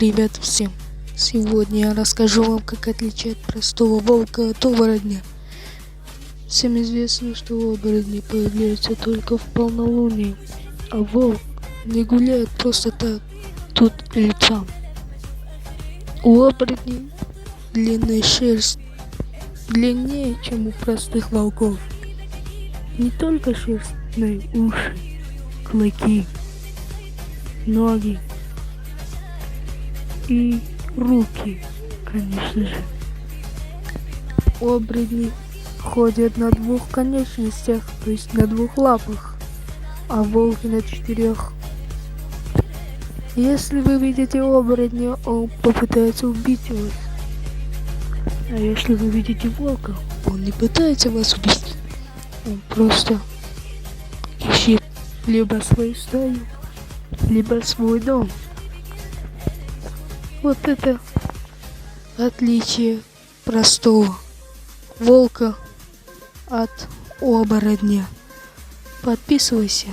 Привет всем! Сегодня я расскажу вам, как отличать простого волка от оборотня. Всем известно, что оборотни появляются только в полнолуние, а волк не гуляет просто так, тут или там. У оборотней длинная шерсть, длиннее, чем у простых волков. Не только шерсть, но и уши, клыки, ноги и руки, конечно же. Оборотни ходят на двух конечностях, то есть на двух лапах, а волки на 4. Если вы видите оборотня, он попытается убить вас. А если вы видите волка, он не пытается вас убить. Он просто ищет либо свою стаю, либо свой дом. Вот это отличие простого волка от оборотня. Подписывайся.